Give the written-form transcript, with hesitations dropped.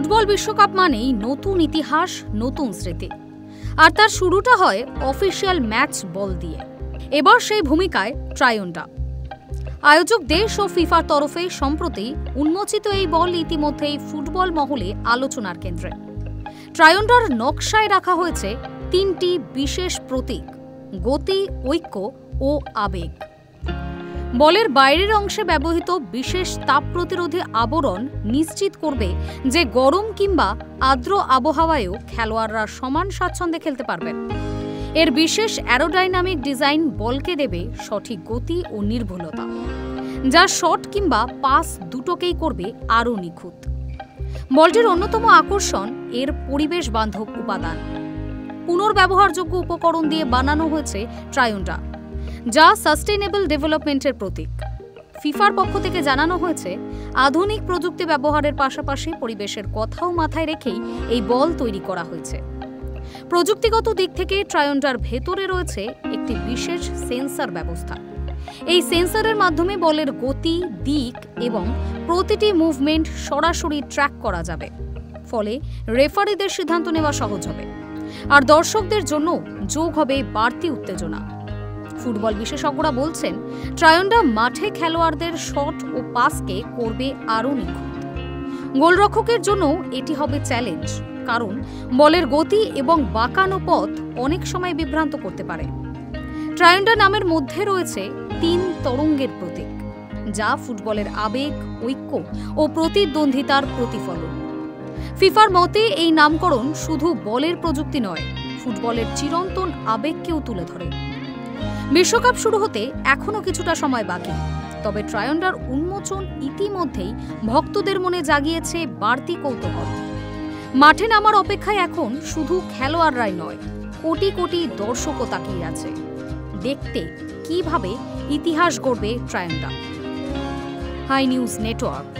Football বিশ্বকাপ মানেই নতুন ইতিহাস, নতুন স্মৃতি। আর তার শুরুটা হয় অফিসিয়াল ম্যাচ বল দিয়ে। এবার সেই ভূমিকায় ট্রায়োন্ডা। আয়োজক দেশ ও ফিফার তরফে সম্প্রতি উন্মোচিত এই বল ইতিমধ্যেই ফুটবল মহলে আলোচনার কেন্দ্রে। ট্রায়োন্ডার নকশায় রাখা হয়েছে তিনটি বিশেষ প্রতীক: গতি, ঐক্য ও আবেগ। বলের বাইরের অংশে ব্যবহৃত বিশেষ তাপ প্রতিরোধী আবরণ নিশ্চিত করবে যে গরম কিংবা আর্দ্র আবহাওয়ায়ও খেলোয়াড়রা সমান স্বাচ্ছন্দ্যে খেলতে পারবেন। এর বিশেষ অ্যারোডাইনামিক ডিজাইন বলকে দেবে সঠিক গতি ও নির্ভুলতা, যা শট কিংবা পাস দুটোকেই করবে আরও নিখুঁত। বলটির অন্যতম আকর্ষণ এর পরিবেশ বান্ধব উপাদান। পুনর্ব্যবহারযোগ্য উপকরণ দিয়ে বানানো হয়েছে ট্রায়োন্ডা, যা সাস্টেইনেবল ডেভেলপমেন্টের প্রতীক। ফিফার পক্ষ থেকে জানানো হয়েছে, আধুনিক প্রযুক্তি ব্যবহারের পাশাপাশি পরিবেশের কথাও মাথায় রেখেই এই বল তৈরি করা হয়েছে। প্রযুক্তিগত দিক থেকে ট্রায়োন্ডার ভেতরে রয়েছে একটি বিশেষ সেন্সর ব্যবস্থা। এই সেন্সরের মাধ্যমে বলের গতি, দিক এবং প্রতিটি মুভমেন্ট সরাসরি ট্র্যাক করা যাবে। ফলে রেফারিদের সিদ্ধান্ত নেওয়া সহজ হবে, আর দর্শকদের জন্য যোগ হবে বাড়তি উত্তেজনা। ফুটবল বিশেষজ্ঞরা বলছেন, ট্রায়োন্ডা মাঠে খেলোয়াড়দের শট ও পাসকে করবে আরও নিখুঁত। গোলরক্ষকের জন্য এটি হবে চ্যালেঞ্জ, কারণ বলের গতি এবং বাঁকানো পথ অনেক সময় বিভ্রান্ত করতে পারে। ট্রায়োন্ডা নামের মধ্যে রয়েছে 3 তরঙ্গের প্রতীক, যা ফুটবলের আবেগ, ঐক্য ও প্রতিদ্বন্দ্বিতার প্রতিফলন। ফিফার মতে এই নামকরণ শুধু বলের প্রযুক্তি নয়, ফুটবলের চিরন্তন আবেগকেও তুলে ধরে। বিশ্বকাপ শুরু হতে এখনও কিছুটা সময় বাকি, তবে ট্রায়োন্ডার উন্মোচন ইতিমধ্যেই ভক্তদের মনে জাগিয়েছে বাড়তি কৌতূহল। মাঠে নামার অপেক্ষায় এখন শুধু খেলোয়াড়রাই নয়, কোটি কোটি দর্শকও তাকিয়ে আছে দেখতে কিভাবে ইতিহাস গড়বে ট্রায়োন্ডা। Hi news network.